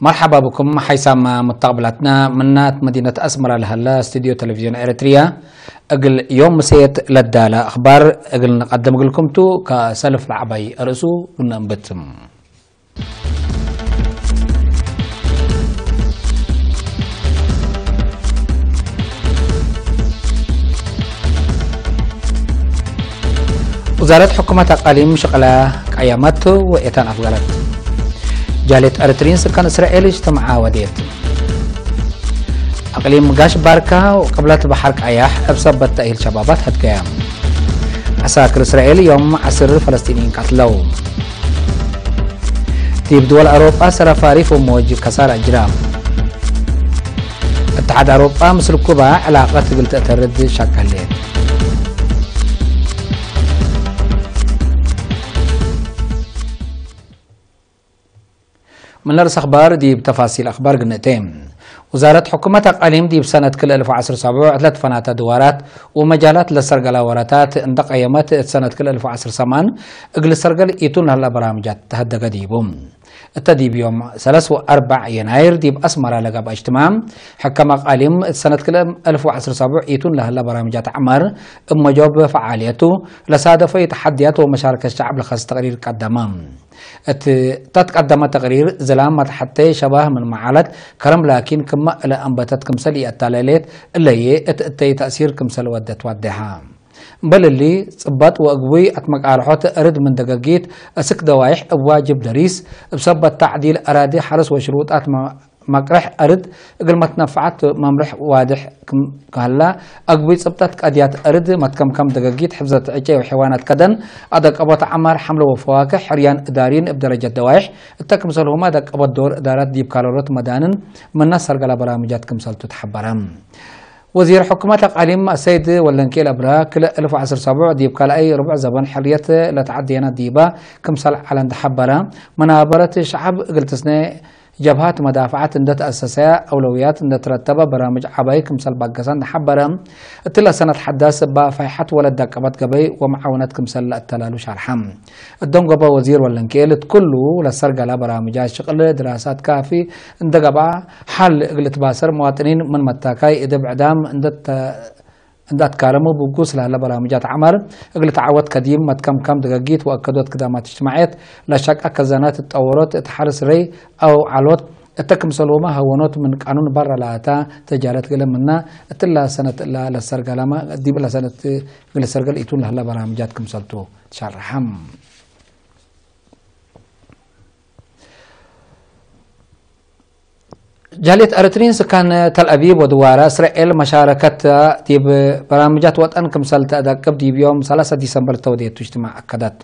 مرحبا بكم حيثما مستقبلاتنا منات مدينة أسمرة لهلا استديو تلفزيون إريتريا أقل يوم مسيت للدالة أخبار أقل نقدم لكم تو كسلف العبي أرسو وننبتم وزارة حكومة أقاليم شغلة قيامات وإيتان أفغالات جالت أريتريين سكان إسرائيل اجتمعا وديت أقليم قاش باركا وقبلت بحر أياح بسبب تأهيل شبابات هتقيام عساكر إسرائيل يوم 10 فلسطينيين قتلوا تيب دول أوروبا سرفاريف وموج كسار أجرام اتحاد أوروبا مثل كوبا علاقة قلت أترد شكلين من نرس أخبار دي بتفاصيل أخبار قناتين وزارة حكومة أقاليم دي بسنة كل 2017 ثلاث فنات دوارات ومجالات للسرقة وراتات اندق أيامات سنة كل 2018 اقل السرقة إيتون هلا برامجات تهدى قديبهم التديب يوم 3 و4 يناير ديب أسمر لقب اجتماع حكم أقاليم سنة كل 2017 إيتون لهلا برامجات عمر أما جواب فعاليته لصادفة تحديات ومشاركة الشعب لخص تقرير قدامهم تتقدم تقرير زلام حتى شبه من معالد كرم لكن كما إلى أنبتت كمسلي التلاليت اللي هي تأثير كمسل ودت ودها بل اللي صبت وأقوي أتمق عرحات أرد من دقاقيت أسك دوايح واجب دريس بسبب تعديل أراضي حرس وشروط مقرح أرد قل ما تنفعت ممرح واضح كهلا أقوي صبتت قديات أرد ما كم دقاقيت حفظة عجي وحيوانات كدن أدق أبط عمر حمل وفواكه حريان إدارين بدرجة دوايح التكمسل هما دق أبط دور إدارات ديب كالورات مدانن من نصر قل برامجات كمسل تتحبرم وزير حكومة أقاليم السيد ولنكيل أبرا كل 2017 ديب كال أي ربع زبان حرية لتعدينا ديبا كمسل على اندحبرا منابرة الشعب قلت سنة جبهات مدافعات اندت أساسية أولويات اندت ترتبة برامج عباي كمسل باقسان حبرا تلا سنة حداث بافيحات ولد دقبات قبي ومعاونات كمسل التلالو شرحم الدون قبا وزير ولنكيلت كله لسرقة لبرامجات شغل دراسات كافي اندقبا حل اقلت باسر مواطنين من متاكاي ادب عدام اندات كارمو بوقوس لها برامجات عمر اقل تعود قديم ما كم دقاقيت واكدوت كدامات اجتماعيات لا شك اكزانات التطورات تحرس ري او علوت التكم سلوما هونوت من قانون برا لاتا تجارت قلم منا اتلا سنه لا لسرقه لما دي بلا سنه قل سرقه ايتون لها برامجات كمسلتو تشرحم جالية أريتريين سكان تل أبيب ودوارة إسرائيل مشاركة ديب برامجات وطن كمسال تأدقب ديب يوم 3 ديسمبر تودية تجتمع أكدت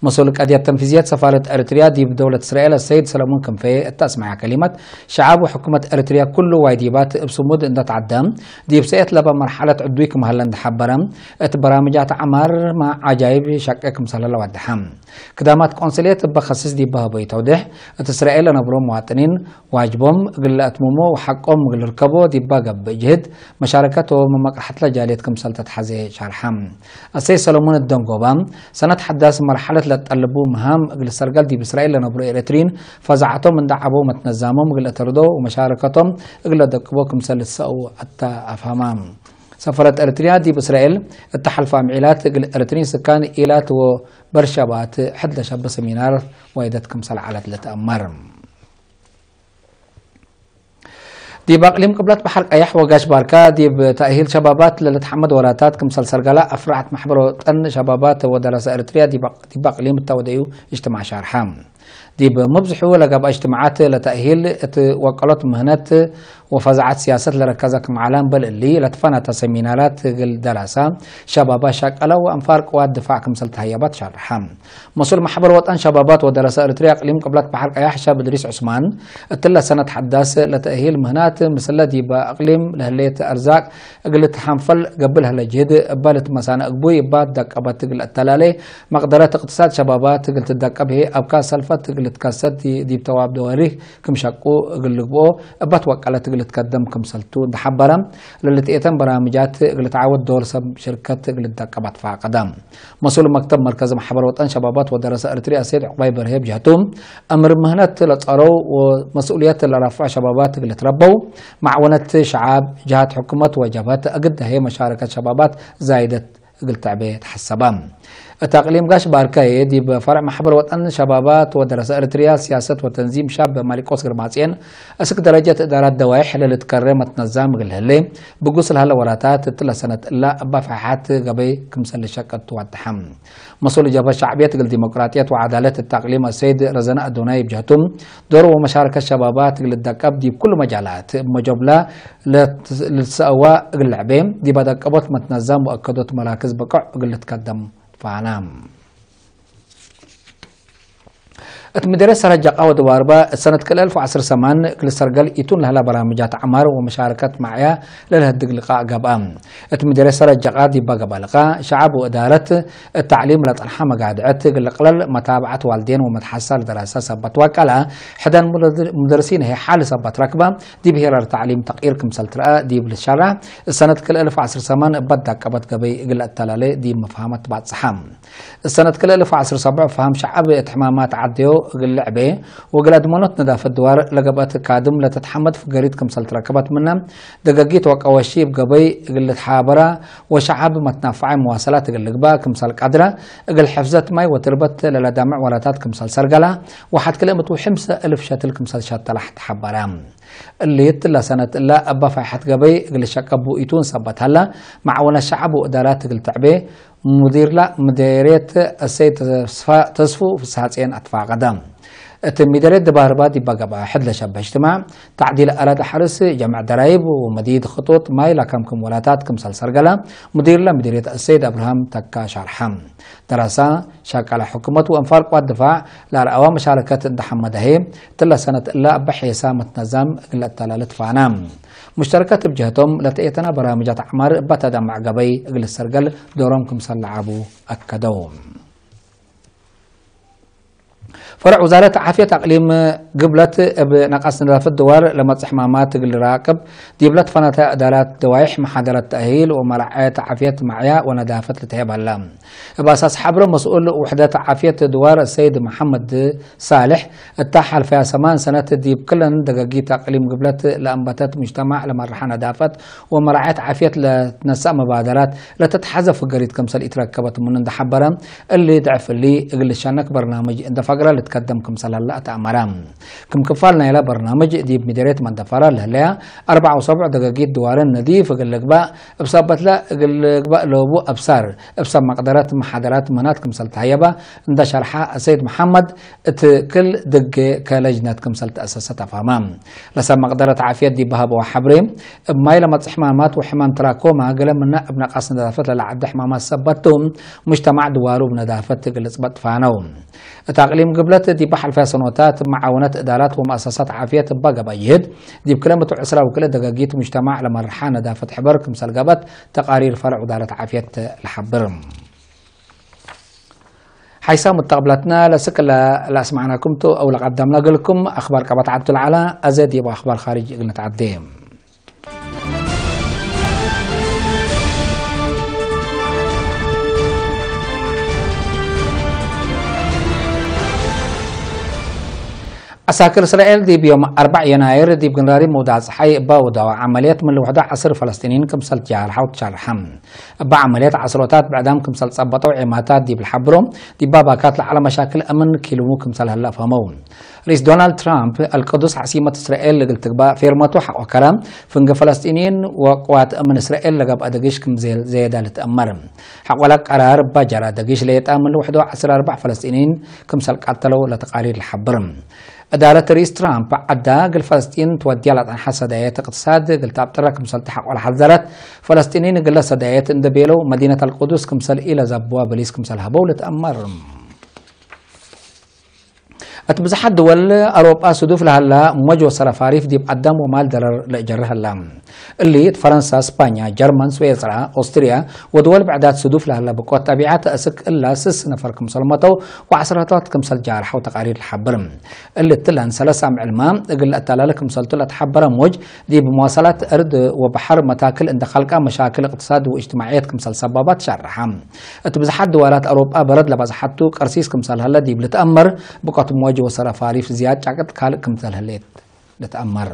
مسؤول القضية التنفيذية سفارة أريتريا ديب دولة إسرائيل السيد سلمون كنفي التسمع كلمة شعب وحكومة أريتريا كل وايديبات بصمود إن تعدم ديب سيطلب مرحلة عدويكم هلند حبرم برامجات عمر مع عجائب شكك مسال الله ودحم كدامات قنصلية بخصص ديب بهبوي توضح إسرائيل نبرو مواطنين واجبهم أتمومو وحقهم قل ركبو ديبا قب جهد مشاركته ومقرحت لجاليت كمسال تتحزي شارحم السيد سلمون الدنقوبام سنة حداث مرحلة لتقلبو مهام قل سرقل ديب إسرائيل لنبرو إريترين فزعتهم من دعبو متنزامهم قل أتردو ومشاركتهم قل دقبو كمسال السقو حتى أفهمام سفرة أريتريا ديب إسرائيل التحالف عميلات قل أريترين سكان إيلات وبرشابات حد شاب سمينار وايدت كمسال على لتأمر ديب أقليم قبلت بحر أيح وقاش باركا ديب تأهيل شبابات للتحمد وراتات كمسل سرقلا أفرعت محبرو تن شبابات ودراسة أريتريا ديب أقليم التوديو اجتماع شارحام دي بمبزحو لقى اجتماعات لتأهيل وقالت مهنات وفزعات سياسات لركزك معلم بل اللي لتفنى سيمينارات الدراسة شباب شاكلة وأنفار قوات دفاع كمثل تهيبات شرحام مسؤول محبر وطن شبابات ودراسة إريتريا إقليم قبلت بحر قياح شاب إدريس عثمان اتلا سنة حداث لتأهيل مهنات مثل دي بأقليم لهلية أرزاق قلت حنفل قبلها لجهد بالت مسانا أقبوي بات دك أبات تقل التلالي مقدرات اقتصاد شبابات قلت دك أبهي أبكا سلفت قلت كاسد دي بتواب دواريخ كم شاكو قلقبو أبات وقالت قلت قدم كم سلتو دحبرم للت إيتم برامجات قلت عاود دور سب شركة قلت دك أبات فاقدام مسؤول مكتب مركز محبر وطن شبابات ودراسة إريتريا سيد عقباي برهيب جهتهم أمر مهنات لتصارو ومسؤوليات لرفع شبابات قلت ربو معونة شعاب جهات حكومة وجبهات أقد هي مشاركة شبابات زايدة قلت عبيد حسبام التقليم قاش باركاي دي بفرع محبر وطن شبابات ودراسة إريتريا سياسة وتنظيم شاب مالك أوسكر ماسين أسك درجة إدارات دوائح اللي تكرمت نظام غلهلي بقوس الهلا وراتات تلا سنة إلا أبا فحات قبي كمسل الشكة والتحم مسؤول جبهة شعبية الديمقراطية وعدالة التقليم السيد رزناء الدوناي بجهتهم دور ومشاركة الشبابات للدكاب دي بكل مجالات مجابلة للسواء اللعبين دي بدك أبوت متنظم وأكدت مراكز بقع قلت تقدم فعنام المدرسة رجع قوة دواربا سنة كل 1010 كل سرقل يتون لها برامجات عمار ومشاركات معيا لها الدقلقاء قبام المدرسة رجع قادي بقى بلقاء شعب وإدارة التعليم لتنحى مقادعات قلل متابعة والدين ومتحصل دراسة سبت وكالها حدا مدرسين هي حال سبت ركبة دي بهير التعليم تقير كمسل ترقى دي بالشارع السنة كل 1010 بدأ قبت قبي قل التلالي دي مفهمة بعد صحام السنة كل 1017 فهم شعب اتحمامات عديو اللعبة وقلت منط ندافة الدوار لقبات كادم لتتحمد في قريد كمسل تركبت منها دقاقيت وقواشي بقبي قلت حابرة وشعب متنافعي مواصلات قلقبا كمسل قدرة قل حفظت ماي وتربت للدامع ولاتات كمسل سرقلة واحد كلمة وحمسة 1000 شاتل كمسل شات لحت حبرام اللي يتلا سنة إلا أبا فايحت قبي قل شكبو إيتون سبت هلا معونا الشعب وإدارات قل تعبي مدير لا مديرية السيد تصفو في ساعتين أطفاء قدام مديرية دباربا دي بقى حد لشبه اجتماع تعديل آلات حرس جمع درايب ومديد خطوط ماي لكم ولاتات كمسل سرقلة مدير لا مديرية السيد أبراهام تكا شرحم دراسة شاك على حكومة وأنفار قوات الدفاع لرأوا مشاركة الدحمة دهي تلا سنة إلا بحي سامة نظام إلا التلالة فانام مشتركات بجهتهم لتأتنا برامجات أعمار بتدعم مع قبي إقل السرقل دورهم كمسل لعبوا أكدوم فرع وزارة عافية تقليم قبلت بنقص نظافة الدوار لما حمامات قل راكب ديبلت فنتا إدارات دوائح محاضرة تأهيل ومرعاية عافية معيا ونظافة لتهيب هلام بأساس حبر مسؤول وحدة عافية دوار السيد محمد صالح التاحل فيها 8 سنة ديب كل دقاقي تقليم قبلت لأنباتات مجتمع لمرحة نظافة ومرعاية عافية لتنسى مبادرات لتتحذف قريد كمسل إتركبت من دحبرة اللي ضعف اللي قل شانك برنامج اندفقرة تقدم كمسل هلا تأمرام كم كفالنا إلى برنامج دي بمديرية مندفرة لهلا 4 و7 دقاقيت دوارن نظيف قلقباء بسبت لا قلقباء لوبو أبصار بسبب مقدرات محاضرات منات كمسل تهيبة عند شرحها السيد محمد كل دق كلجنة كمسل تأسست أفهمام لسبب مقدرة عافية دي بهاب وحبري بماي لما حمامات وحمام تراكوما قل من ابن قص نظافة للعد حمامات سبتهم مجتمع دوارو بنظافة قلصبت فانوم تقليم قبلت دي بحر فيها سنوات معاونات إدارات ومؤسسات عافية بقى بيهد دي بكلمة عسرة وكل دقاقيت مجتمع لما رحانا دافة حبر كمسل قبت تقارير فرع إدارة عافية الحبر حيث متقبلتنا لسك لا اسمعناكم أو لقدمنا لكم أخبار كبت عبد العلا أزيد يبقى أخبار خارج قلنا تعديم عساكر إسرائيل دي بيوم 4 يناير دي بقنراري مودع صحي باودا عمليات من الوحدة عصر فلسطينيين كمسل جار حوت شرحم عمليات عصروتات بعدهم كمسل صبطوا عماتات دي بالحبرم دي باباكات على مشاكل أمن كيلو كمسل هلا فهمون رئيس دونالد ترامب القدس عاصمة إسرائيل لقلت بقى فيرمته حق وكلام فنج فلسطينيين وقوات أمن إسرائيل لقب أدقيش كم زي ده لتأمر حق ولك قرار بجرا دقيش ليتأمن لوحده 14 فلسطينيين كم سلك قتلوا لتقارير الحبرم أدارة رئيس ترامب عدا قل فلسطين تودي على أنحى صدايات اقتصاد قلت عبترا كمسال تحق ولا حذرت فلسطينيين قل صدايات اندبيلو مدينة القدس كمسال إلى زبوا بليس كمسال هبولة أمر أتبزحت دول أوروبا سدوف لهلا موجه سرفاريف دي بقدم ومال درر لأجرها اللام اللي فرنسا اسبانيا جرمن سويسرا أستريا ودول بعدات سدوف لهلا بقوة تابعات أسك إلا سس نفر كمسال مطو وعشرات كمسال جارح وتقارير الحبرم اللي تلان سلسة علمان قل أتلال كمسال تلا تحبر موج دي بمواصلات أرض وبحر متاكل عند خلق مشاكل اقتصاد واجتماعيات كمسال سبابات شرحة أتبزحت دولات أوروبا برد لبزحتو قرسيس كمسال هلا دي بلتأمر بقوة موج وسرفاريف زياد جاكت خالق كمثال هليت لتأمر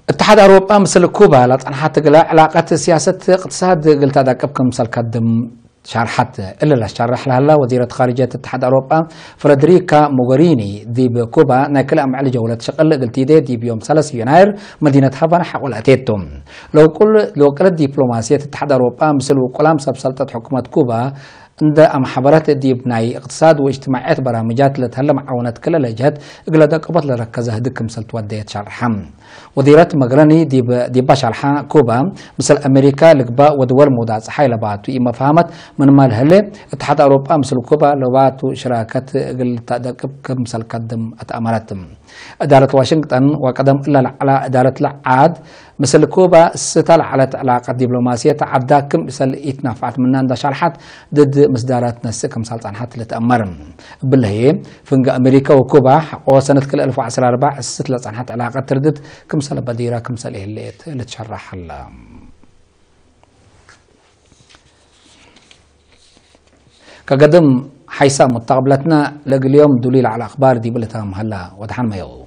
اتحاد أوروبا مثل كوبا لطنحات قلا علاقة سياسة اقتصاد قلت هذا كم مثل قدم شرحت إلا لا شرح لها وزيرة خارجية اتحاد أوروبا فريدريكا موغريني دي بكوبا ناكل أم على جولة شغل قلت دي بيوم 3 يناير مدينة هافانا حول أتيتم لو كل دبلوماسية اتحاد أوروبا مثل كلام سلطة حكومة كوبا عند محبرات دي بناي اقتصاد واجتماعيات برامجات لتهلا معاونات كل الجهات اقلا قبط لركزها دك مثل توديت شرحم وزيرة مغراني دي بشرحها كوبا مثل امريكا لقبا ودول مودات حيل باتو اما فهمت من مال هلي اتحاد اوروبا مثل كوبا لباتو شراكات قل تدقب مثل قدم اتامرت اداره واشنطن وقدم الا على اداره العاد مثل كوبا ستل على علاقة دبلوماسية عداكم مثل يتنافعت من عند شرحات ضد مصدرات نسك مثل طنحات لتأمر بالهي فنج أمريكا وكوبا وسنة كل 2014 ستل طنحات علاقة تردد كمثل بديرة كمثل اللي تشرح كقدم حيث متقبلتنا لقى اليوم دليل على أخبار دي بلتهم هلا ودحان ما يو